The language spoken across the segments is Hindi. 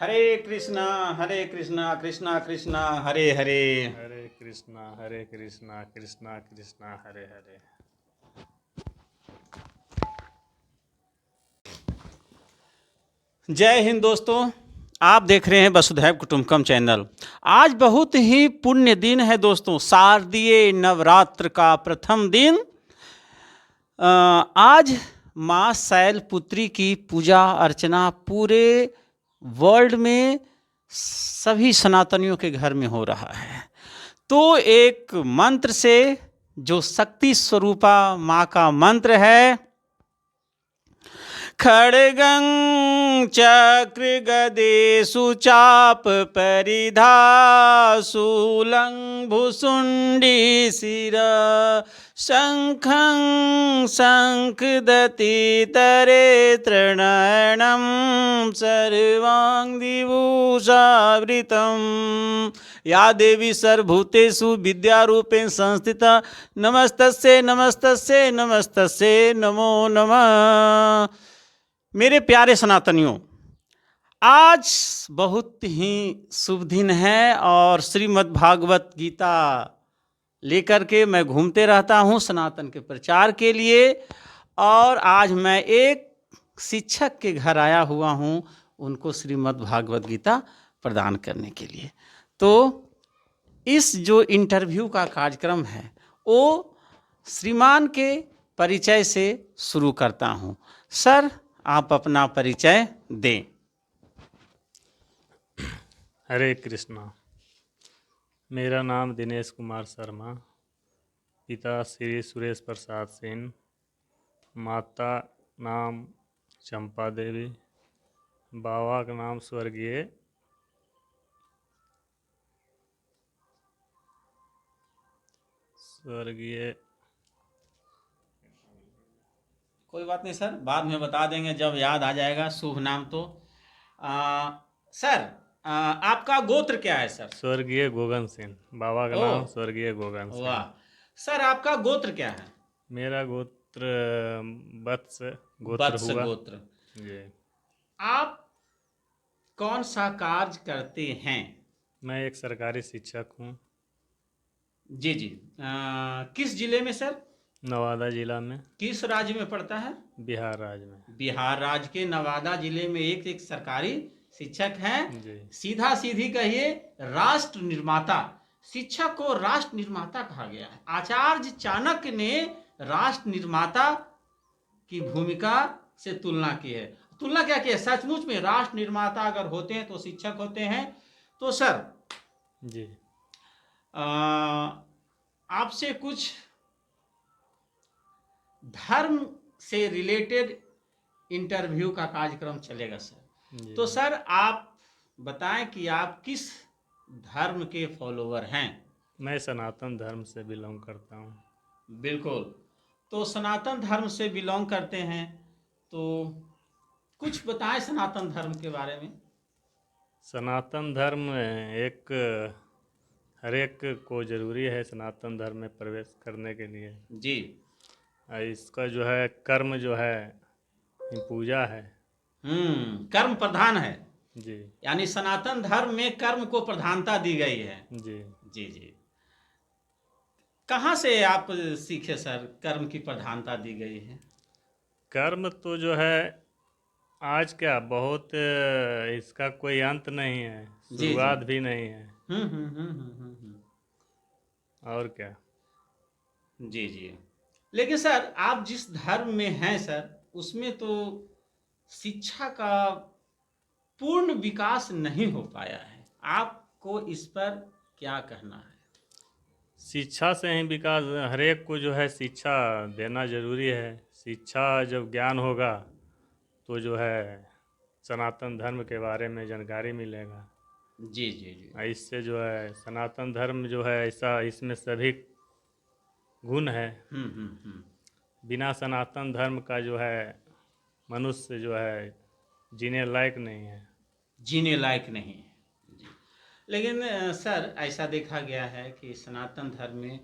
हरे कृष्णा कृष्णा कृष्णा हरे हरे। हरे कृष्णा कृष्णा कृष्णा हरे हरे। जय हिंद दोस्तों, आप देख रहे हैं वसुधैव कुटुंबकम चैनल। आज बहुत ही पुण्य दिन है दोस्तों, शारदीय नवरात्र का प्रथम दिन। आज माँ शैलपुत्री की पूजा अर्चना पूरे वर्ल्ड में सभी सनातनियों के घर में हो रहा है। तो एक मंत्र से, जो शक्ति स्वरूपा माँ का मंत्र है, खड्गं चक्र गदेषु चाप परिधाशूलं भुसुण्डी शिर शंखं शंखदति तरे तृणयनं सर्वांगदिभूषावृतं या देवी सर्वभूतेषु विद्यारूपेण संस्थिता नमस्तस्यै नमस्तस्यै नमस्तस्यै नमो नमः। मेरे प्यारे सनातनियों, आज बहुत ही शुभ दिन है और श्रीमद् भागवत गीता लेकर के मैं घूमते रहता हूँ सनातन के प्रचार के लिए। और आज मैं एक शिक्षक के घर आया हुआ हूँ उनको श्रीमद् भागवत गीता प्रदान करने के लिए। तो इस जो इंटरव्यू का कार्यक्रम है वो श्रीमान के परिचय से शुरू करता हूँ। सर, आप अपना परिचय दें। हरे कृष्णा। मेरा नाम दिनेश कुमार शर्मा, पिता श्री सुरेश प्रसाद सेन, माता नाम चंपा देवी, बाबा का नाम स्वर्गीय कोई बात नहीं सर, बाद में बता देंगे जब याद आ जाएगा शुभ नाम तो। सर, आपका गोत्र क्या है सर? स्वर्गीय गोगन सेन। बाबा का नाम स्वर्गीय गोगन सेन। वाह सर, आपका गोत्र क्या है? मेरा गोत्र वत्स वत्स हुआ। गोत्र। जी। आप कौन सा कार्य करते हैं? मैं एक सरकारी शिक्षक हूँ। जी जी। किस जिले में सर? नवादा जिला में। किस राज्य में पड़ता है? बिहार राज्य में। बिहार राज्य के नवादा जिले में एक सरकारी शिक्षक हैं। जी। सीधा सीधी कहिए, राष्ट्र निर्माता। शिक्षक को राष्ट्र निर्माता कहा गया है। आचार्य चाणक्य ने राष्ट्र निर्माता की भूमिका से तुलना की है। तुलना क्या की है? सचमुच में राष्ट्र निर्माता अगर होते हैं तो शिक्षक होते हैं। तो सर जी, आपसे कुछ धर्म से रिलेटेड इंटरव्यू का कार्यक्रम चलेगा सर। तो सर आप बताएं कि आप किस धर्म के फॉलोवर हैं? मैं सनातन धर्म से बिलोंग करता हूँ। बिल्कुल। तो सनातन धर्म से बिलोंग करते हैं तो कुछ बताएं सनातन धर्म के बारे में। सनातन धर्म एक हर एक को ज़रूरी है सनातन धर्म में प्रवेश करने के लिए। जी। इसका जो है कर्म जो है पूजा है। कर्म प्रधान है। जी। यानी सनातन धर्म में कर्म को प्रधानता दी गई है। जी जी जी। कहाँ से आप सीखे सर कर्म की प्रधानता दी गई है? कर्म तो जो है आज क्या बहुत इसका कोई अंत नहीं है, शुरुआत भी नहीं है। और क्या। जी जी। लेकिन सर आप जिस धर्म में हैं सर उसमें तो शिक्षा का पूर्ण विकास नहीं हो पाया है। आपको इस पर क्या कहना है? शिक्षा से ही विकास, हर एक को जो है शिक्षा देना ज़रूरी है। शिक्षा जब ज्ञान होगा तो जो है सनातन धर्म के बारे में जानकारी मिलेगा। जी जी जी। इससे जो है सनातन धर्म जो है ऐसा, इसमें सभी गुण है। बिना सनातन धर्म का जो है मनुष्य जो है जीने लायक नहीं है। जीने लायक नहीं है। जी। लेकिन सर ऐसा देखा गया है कि सनातन धर्म में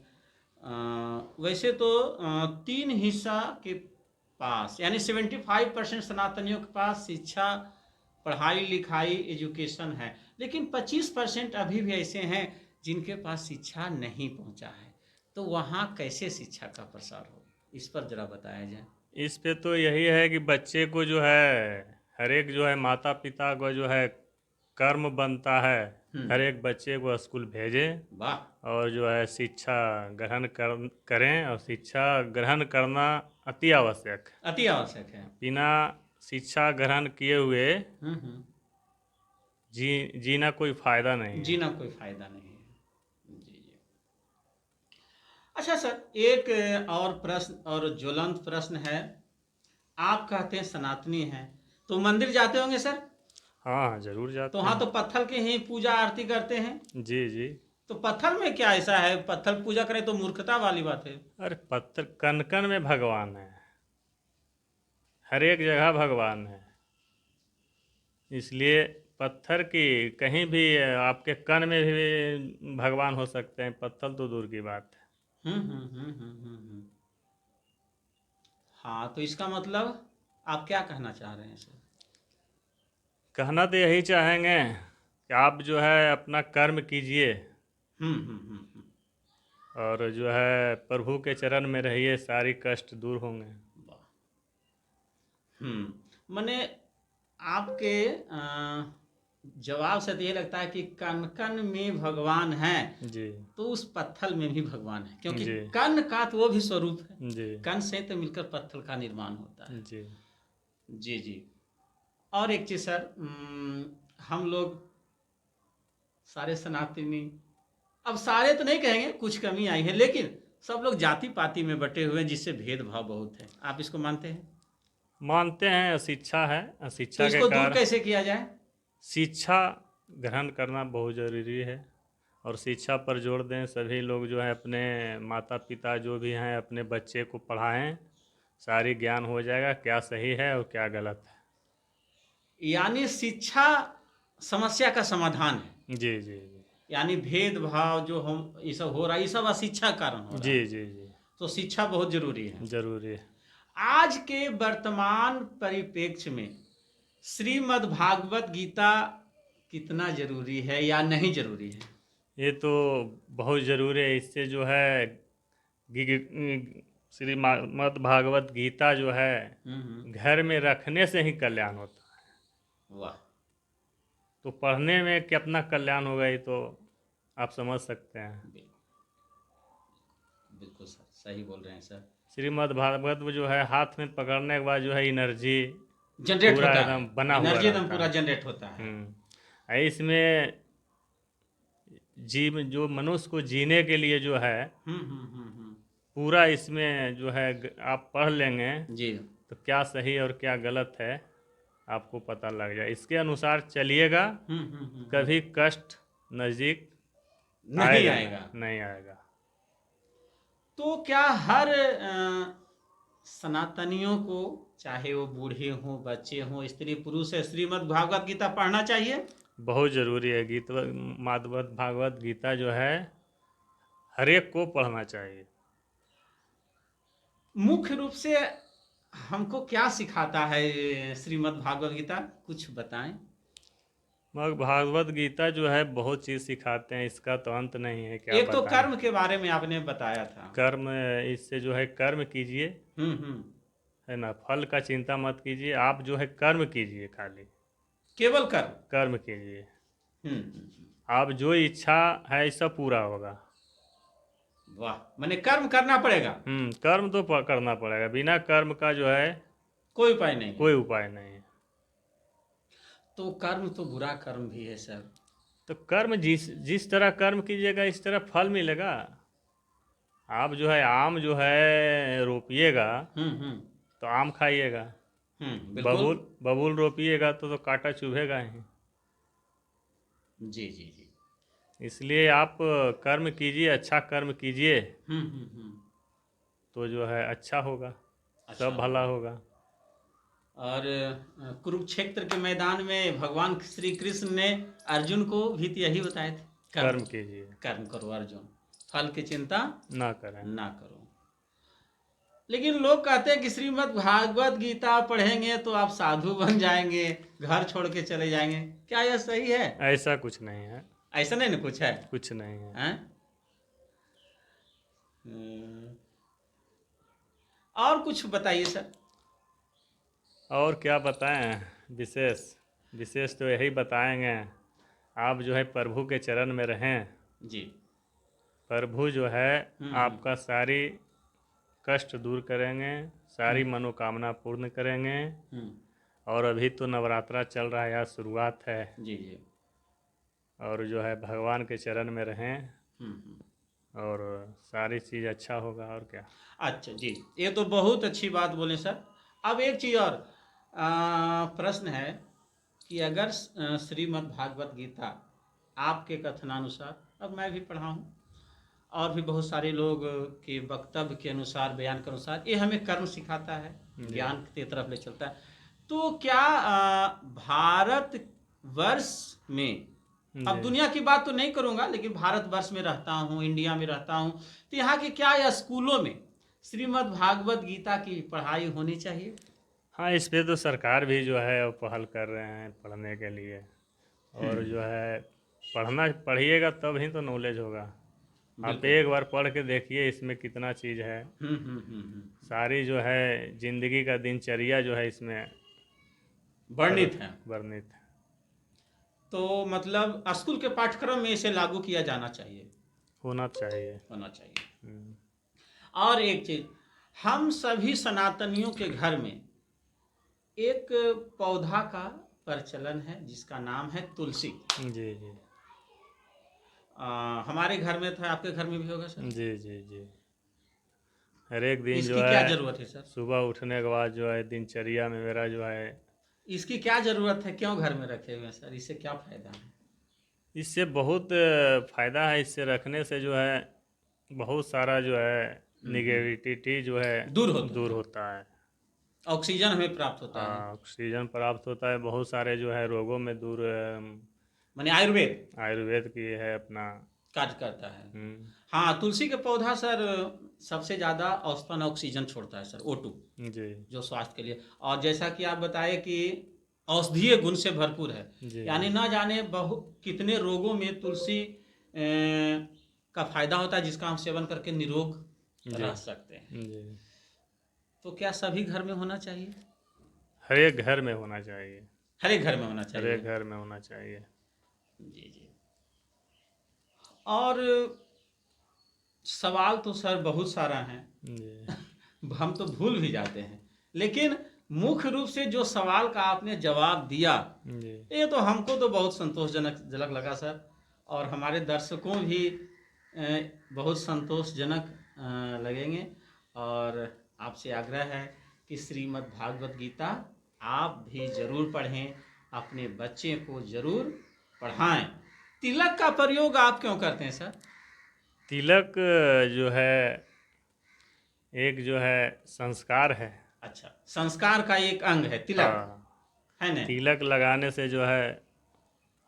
वैसे तो 3 हिस्सा के पास यानी 75% सनातनियों के पास शिक्षा पढ़ाई लिखाई एजुकेशन है, लेकिन 25% अभी भी ऐसे हैं जिनके पास शिक्षा नहीं पहुंचा है। तो वहाँ कैसे शिक्षा का प्रसार हो, इस पर जरा बताया जाए। इस पे तो यही है कि बच्चे को जो है हर एक जो है माता पिता को जो है कर्म बनता है हर एक बच्चे को स्कूल भेजें वाह। और जो है शिक्षा ग्रहण करें। और शिक्षा ग्रहण करना अति आवश्यक है। अति आवश्यक है। बिना शिक्षा ग्रहण किए हुए हम्म। जीना कोई फायदा नहीं है। जीना कोई फायदा नहीं है। जी जी। अच्छा सर, एक और प्रश्न और ज्वलंत प्रश्न है। आप कहते हैं सनातनी हैं, तो मंदिर जाते होंगे सर? हाँ जरूर तो जाते वहाँ हैं। तो पत्थर की ही पूजा आरती करते हैं। जी जी। तो पत्थर में क्या ऐसा है, पत्थर पूजा करें तो मूर्खता वाली बात है। अरे पत्थर कण कण में भगवान है, हर एक जगह भगवान है। इसलिए पत्थर की कहीं भी आपके कण में भी भगवान हो सकते हैं, पत्थर तो दूर की बात है। हाँ, तो इसका मतलब आप क्या कहना चाह रहे हैं सर? कहना तो यही चाहेंगे कि आप जो है अपना कर्म कीजिए हम्म। और जो है प्रभु के चरण में रहिए, सारी कष्ट दूर होंगे। वाह। मने आपके जवाब से तो ये लगता है कि कण कण में भगवान है, जी तो उस पत्थर में भी भगवान है, क्योंकि जी कण का तो वो भी स्वरूप है। जी कण से तो मिलकर पत्थर का निर्माण होता है। जी जी जी। और एक चीज सर, हम लोग सारे सनातनी, अब सारे तो नहीं कहेंगे, कुछ कमी आई है, लेकिन सब लोग जाति पाति में बटे हुए हैं, जिससे भेदभाव बहुत है। आप इसको मानते हैं? मानते हैं। अशिक्षा है, तो अशिक्षा के इसको दूर कारण कैसे किया जाए? शिक्षा ग्रहण करना बहुत ज़रूरी है और शिक्षा पर जोर दें। सभी लोग जो है अपने माता पिता जो भी हैं अपने बच्चे को पढ़ाएं, सारी ज्ञान हो जाएगा क्या सही है और क्या गलत है। यानी शिक्षा समस्या का समाधान है। जी जी जी यानी भेदभाव जो हम ये सब हो रहा है, ये सब अशिक्षा के कारण हो रहा जी है। जी जी तो शिक्षा बहुत जरूरी है। जरूरी है। आज के वर्तमान परिप्रेक्ष्य में श्रीमद् भागवत गीता कितना जरूरी है या नहीं जरूरी है? ये तो बहुत ज़रूरी है। इससे जो है श्रीमद् भागवत गीता जो है घर में रखने से ही कल्याण होता है। वाह। तो पढ़ने में कितना कल्याण होगा ये तो आप समझ सकते हैं। बिल्कुल बिल्कुल सर, सही बोल रहे हैं सर। श्रीमद् भागवत में जो है हाथ में पकड़ने के बाद जो है एनर्जी जनरेट पूरा होता एकदम है, बना हुआ एनर्जी एकदम रहता पूरा है। जनरेट होता है। इसमें जीव जो मनुष्य को जीने के लिए जो है पूरा इसमें जो है आप पढ़ लेंगे जी। तो क्या सही और क्या गलत है आपको पता लग जाए। इसके अनुसार चलिएगा, कभी कष्ट नज़दीक नहीं आएगा आएगा। नहीं आएगा। तो क्या हर सनातनियों को, चाहे वो बूढ़े हों, बच्चे हों, स्त्री पुरुष है, श्रीमद् भागवत गीता पढ़ना चाहिए? बहुत ज़रूरी है। माधवत भागवत गीता जो है हर एक को पढ़ना चाहिए। मुख्य रूप से हमको क्या सिखाता है श्रीमद् भागवत गीता, कुछ बताएं। मगर भागवत गीता जो है बहुत चीज़ सिखाते हैं, इसका तो अंत नहीं है, क्या एक तो बताएं। कर्म के बारे में आपने बताया था। कर्म, इससे जो है कर्म कीजिए, हम्म। है ना, फल का चिंता मत कीजिए। आप जो है कर्म कीजिए, खाली केवल कर्म। कर्म कीजिए। हम्म। आप जो इच्छा है सब पूरा होगा। वाह, मैंने कर्म करना पड़ेगा। कर्म तो करना पड़ेगा, बिना कर्म का जो है कोई उपाय नहीं है। कोई उपाय नहीं है। तो कर्म तो बुरा कर्म भी है सर। तो कर्म जिस तरह कर्म कीजिएगा इस तरह फल मिलेगा। आप जो है आम जो है रोपिएगा हम्म। तो आम खाइएगा। बिल्कुल। बबूल रोपिएगा तो कांटा चुभेगा ही। जी जी जी। इसलिए आप कर्म कीजिए, अच्छा कर्म कीजिए हम्म। तो जो है अच्छा होगा, अच्छा सब भला होगा। और कुरुक्षेत्र के मैदान में भगवान श्री कृष्ण ने अर्जुन को भी तो यही बताए थे, कर्म कीजिए, कर्म करो अर्जुन, फल की चिंता ना करें। ना करो। लेकिन लोग कहते हैं कि श्रीमद् भागवत गीता पढ़ेंगे तो आप साधु बन जाएंगे, घर छोड़ के चले जाएंगे। क्या यह सही है? ऐसा कुछ नहीं है, ऐसा नहीं ना कुछ है? कुछ नहीं है। हैं? और कुछ बताइए सर। और क्या बताएं, विशेष विशेष तो यही बताएंगे, आप जो है प्रभु के चरण में रहें। जी। प्रभु जो है आपका सारी कष्ट दूर करेंगे, सारी मनोकामना पूर्ण करेंगे। हम्म। और अभी तो नवरात्रा चल रहा है, यार शुरुआत है। जी जी। और जो है भगवान के चरण में रहें हम्म। और सारी चीज़ अच्छा होगा। और क्या। अच्छा जी, ये तो बहुत अच्छी बात बोले सर। अब एक चीज़ और प्रश्न है कि अगर श्रीमद् भागवत गीता आपके कथनानुसार, अब मैं भी पढ़ा हूँ और भी बहुत सारे लोग के वक्तव्य के अनुसार, बयान के अनुसार, ये हमें कर्म सिखाता है, ज्ञान की तरफ ले चलता है। तो क्या भारत वर्ष में, अब दुनिया की बात तो नहीं करूंगा, लेकिन भारत वर्ष में रहता हूँ, इंडिया में रहता हूँ, तो यहाँ के क्या स्कूलों में श्रीमद् भागवत गीता की पढ़ाई होनी चाहिए? हाँ, इस पे तो सरकार भी जो है वो पहल कर रहे हैं पढ़ने के लिए। और जो है पढ़िएगा तब ही तो नॉलेज होगा। आप एक बार पढ़ के देखिए, इसमें कितना चीज़ है। सारी जो है जिंदगी का दिनचर्या जो है इसमें वर्णित है। वर्णित है। तो मतलब स्कूल के पाठ्यक्रम में इसे लागू किया जाना चाहिए, होना चाहिए। होना चाहिए। और एक चीज, हम सभी सनातनियों के घर में एक पौधा का प्रचलन है जिसका नाम है तुलसी। जी जी। हमारे घर में था, आपके घर में भी होगा सर? जी जी जी। हर एक दिन इसकी जो क्या है जरूरत है सर? सुबह उठने के बाद जो है दिनचर्या में मेरा जो है, इसकी क्या जरूरत है, क्यों घर में रखे हुए हैं सर? इससे क्या फायदा है? इससे बहुत फ़ायदा है। इससे रखने से जो है बहुत सारा जो है निगेटिविटी जो है दूर होता है। ऑक्सीजन हमें प्राप्त होता है। हाँ, ऑक्सीजन प्राप्त होता है। बहुत सारे जो है रोगों में दूर माने आयुर्वेद आयुर्वेद की है अपना कार्य करता है। हाँ, तुलसी का पौधा सर सबसे ज़्यादा औसतन ऑक्सीजन छोड़ता है सर, O2, जी जो स्वास्थ्य के लिए। और जैसा कि आप बताए कि औषधीय गुण से भरपूर है, यानी ना जाने बहुत कितने रोगों में तुलसी का फायदा होता है, जिसका हम सेवन करके निरोग रह सकते हैं। जी। तो क्या सभी घर में होना चाहिए? हर एक घर में होना चाहिए। हर एक घर में होना हर चाहिए। एक घर में होना चाहिए। जी जी। और सवाल तो सर बहुत सारा है, जी हम तो भूल भी जाते हैं, लेकिन मुख्य रूप से जो सवाल का आपने जवाब दिया, जी। ये तो हमको तो बहुत संतोषजनक लगा सर, और हमारे दर्शकों भी बहुत संतोषजनक लगेंगे। और आपसे आग्रह है कि श्रीमद् भागवत गीता आप भी जरूर पढ़ें, अपने बच्चे को जरूर पढ़ाएं। तिलक का प्रयोग आप क्यों करते हैं सर? तिलक जो है एक जो है संस्कार है। अच्छा, संस्कार का एक अंग है तिलक, है ना? तिलक लगाने से जो है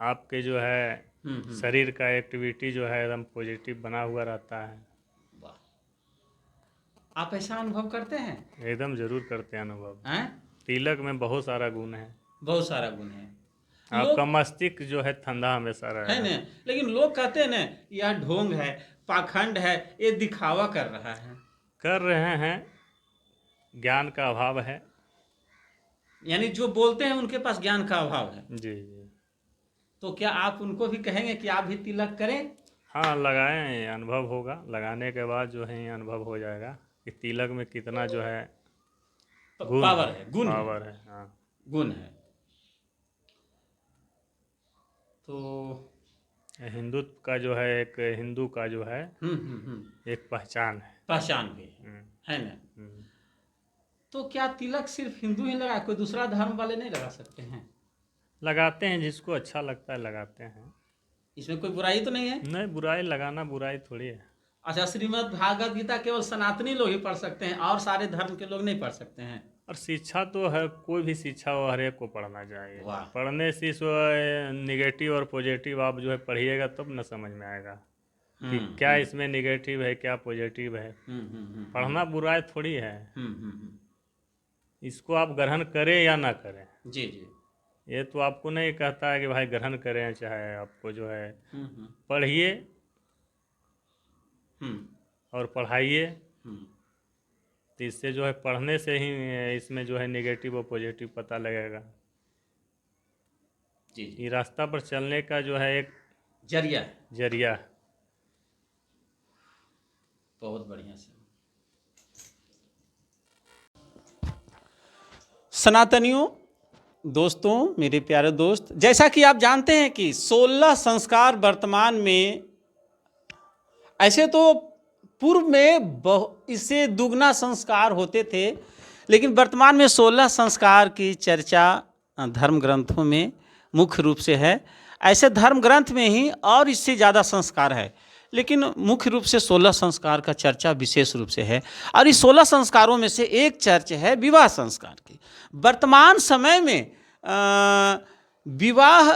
आपके जो है शरीर का एक्टिविटी जो है एकदम पॉजिटिव बना हुआ रहता है। वाह, आप ऐसा अनुभव करते हैं? एकदम जरूर करते हैं अनुभव। हैं? तिलक में बहुत सारा गुण है। बहुत सारा गुण है। आपका मस्तिष्क जो है ठंडा हमेशा है रहेगा। ना? लेकिन लोग कहते हैं ना, यह ढोंग है, पाखंड है, ये दिखावा कर रहा है। कर रहे हैं, ज्ञान का अभाव है। यानी जो बोलते हैं उनके पास ज्ञान का अभाव है। जी जी। तो क्या आप उनको भी कहेंगे कि आप भी तिलक करें? हाँ, लगाएं, अनुभव होगा। लगाने के बाद जो है अनुभव हो जाएगा कि तिलक में कितना जो है गुण पावर है, गुण है, पावर है। हाँ, गुण है। तो हिंदुत्व का जो है, एक हिंदू का जो है एक पहचान है। पहचान भी है ना? तो क्या तिलक सिर्फ हिंदू ही लगा, कोई दूसरा धर्म वाले नहीं लगा सकते हैं? लगाते हैं, जिसको अच्छा लगता है लगाते हैं। इसमें कोई बुराई तो नहीं है? नहीं, बुराई लगाना बुराई थोड़ी है। अच्छा, श्रीमद् भागवत गीता केवल सनातनी लोग ही पढ़ सकते हैं और सारे धर्म के लोग नहीं पढ़ सकते हैं? और शिक्षा तो है, कोई भी शिक्षा हो हर एक को पढ़ना चाहिए। वाह। पढ़ने से निगेटिव और पॉजिटिव आप जो है पढ़िएगा तब न समझ में आएगा। कि क्या इसमें निगेटिव है, क्या पॉजिटिव है। पढ़ना बुराई थोड़ी है, इसको आप ग्रहण करें या ना करें। जी जी। ये तो आपको नहीं कहता है कि भाई ग्रहण करें, चाहे आपको जो है पढ़िए और पढ़ाइए। तो इससे जो है पढ़ने से ही इसमें जो है नेगेटिव और पॉजिटिव पता लगेगा। जी जी। ये रास्ता पर चलने का जो है एक जरिया है। जरिया है। बहुत बढ़िया से। सनातनियों, दोस्तों, मेरे प्यारे दोस्त, जैसा कि आप जानते हैं कि 16 संस्कार वर्तमान में, ऐसे तो पूर्व में इससे दुगना संस्कार होते थे, लेकिन वर्तमान में 16 संस्कार की चर्चा धर्म ग्रंथों में मुख्य रूप से है। ऐसे धर्म ग्रंथ में ही और इससे ज़्यादा संस्कार है, लेकिन मुख्य रूप से 16 संस्कार का चर्चा विशेष रूप से है। और इस 16 संस्कारों में से एक चर्च है विवाह संस्कार की। वर्तमान समय में विवाह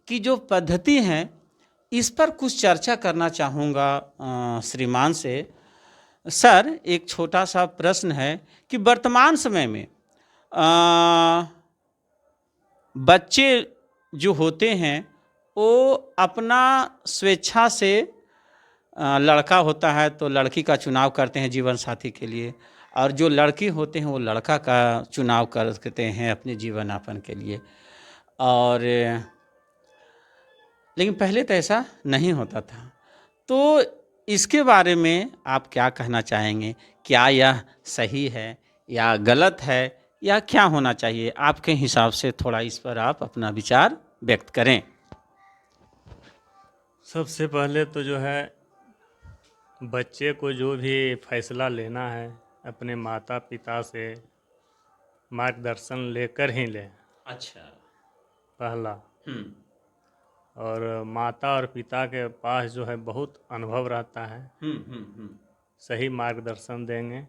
की जो पद्धति है, इस पर कुछ चर्चा करना चाहूँगा श्रीमान से। सर, एक छोटा सा प्रश्न है कि वर्तमान समय में बच्चे जो होते हैं वो अपना स्वेच्छा से, लड़का होता है तो लड़की का चुनाव करते हैं जीवन साथी के लिए, और जो लड़की होते हैं वो लड़का का चुनाव करते हैं अपने जीवन यापन के लिए। और लेकिन पहले तो ऐसा नहीं होता था। तो इसके बारे में आप क्या कहना चाहेंगे? क्या यह सही है या गलत है, या क्या होना चाहिए आपके हिसाब से? थोड़ा इस पर आप अपना विचार व्यक्त करें। सबसे पहले तो जो है बच्चे को जो भी फैसला लेना है अपने माता पिता से मार्गदर्शन लेकर ही लें। अच्छा। पहला। और माता और पिता के पास जो है बहुत अनुभव रहता है, सही मार्गदर्शन देंगे,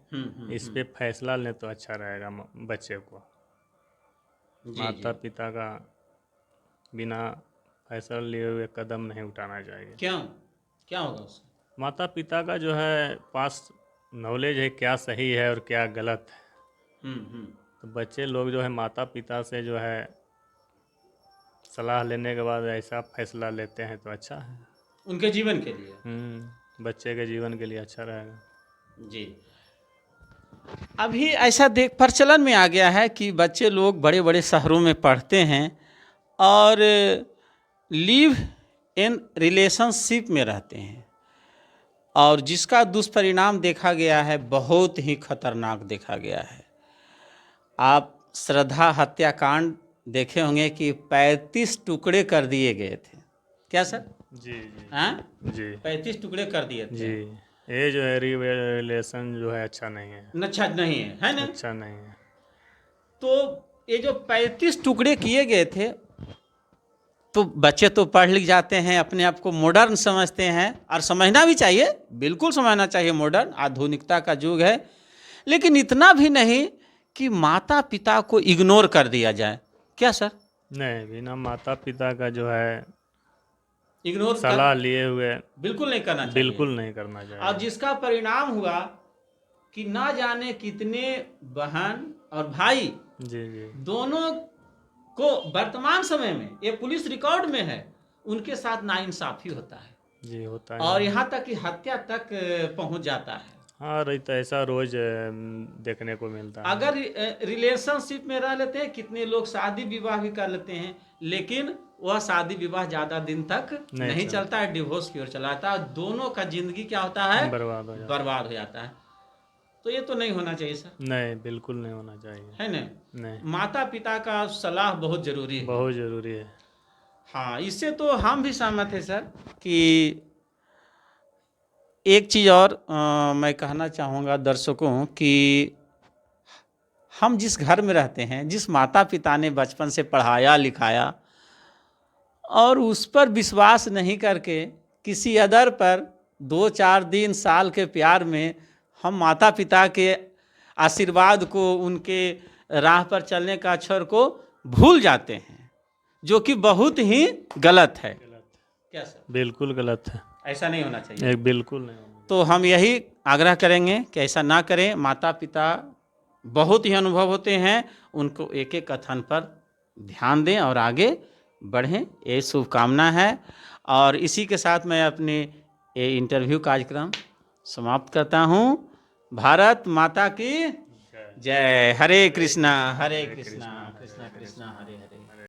इस पे फैसला लें तो अच्छा रहेगा बच्चे को। माता पिता का बिना फैसला लिए हुए कदम नहीं उठाना चाहिए। क्यों? क्या होगा उससे? माता पिता का जो है पास नॉलेज है क्या सही है और क्या गलत है। तो बच्चे लोग जो है माता पिता से जो है सलाह लेने के बाद ऐसा फैसला लेते हैं तो अच्छा है उनके जीवन के लिए। बच्चे के जीवन के लिए अच्छा रहेगा। जी। अभी ऐसा प्रचलन में आ गया है कि बच्चे लोग बड़े बड़े शहरों में पढ़ते हैं और लिव इन रिलेशनशिप में रहते हैं, और जिसका दुष्परिणाम देखा गया है, बहुत ही खतरनाक देखा गया है। आप श्रद्धा हत्याकांड देखे होंगे कि 35 टुकड़े कर दिए गए थे। क्या सर? जी जी। हाँ जी, 35 टुकड़े कर दिए थे। जी। ये जो है रिलेशन जो है अच्छा नहीं है, अच्छा नहीं है, है ना? अच्छा नहीं है। तो ये जो 35 टुकड़े किए गए थे, तो बच्चे तो पढ़ लिख जाते हैं, अपने आप को मॉडर्न समझते हैं, और समझना भी चाहिए, बिल्कुल समझना चाहिए, मॉडर्न आधुनिकता का युग है। लेकिन इतना भी नहीं कि माता पिता को इग्नोर कर दिया जाए। क्या सर? नहीं, बिना माता पिता का जो है इग्नोर सलाह लिए हुए बिल्कुल नहीं करना चाहिए। बिल्कुल नहीं करना चाहिए। और जिसका परिणाम हुआ कि ना जाने कितने बहन और भाई, जी जी, दोनों को वर्तमान समय में, ये पुलिस रिकॉर्ड में है, उनके साथ नाइंसाफी होता है। जी होता है। और यहाँ तक कि हत्या तक पहुँच जाता है। हाँ, रही तो ऐसा रोज देखने को मिलता है। अगर रिलेशनशिप में रह लेते हैं, कितने लोग शादी विवाह भी कर लेते हैं, लेकिन वह शादी विवाह ज़्यादा दिन तक नहीं चलता है, डिवोर्स की ओर चलाता है, दोनों का जिंदगी क्या होता है? बर्बाद हो जाता है। तो ये तो नहीं होना चाहिए सर। नहीं, बिल्कुल नहीं होना चाहिए, है ना? नहीं। माता पिता का सलाह बहुत जरूरी है। बहुत जरूरी है। हाँ, इससे तो हम भी सहमत हैं सर। कि एक चीज़ और मैं कहना चाहूँगा दर्शकों कि हम जिस घर में रहते हैं, जिस माता पिता ने बचपन से पढ़ाया लिखाया, और उस पर विश्वास नहीं करके किसी अदर पर 2-4 दिन साल के प्यार में हम माता पिता के आशीर्वाद को, उनके राह पर चलने का अक्षर को भूल जाते हैं, जो कि बहुत ही गलत है। क्या सर? बिल्कुल गलत है। ऐसा नहीं होना चाहिए। बिल्कुल नहीं होना। तो हम यही आग्रह करेंगे कि ऐसा ना करें। माता पिता बहुत ही अनुभव होते हैं, उनको एक एक कथन पर ध्यान दें और आगे बढ़ें, ये शुभकामना है। और इसी के साथ मैं अपने ये इंटरव्यू कार्यक्रम समाप्त करता हूँ। भारत माता की जय। हरे कृष्णा कृष्णा कृष्णा कृष्णा हरे हरे।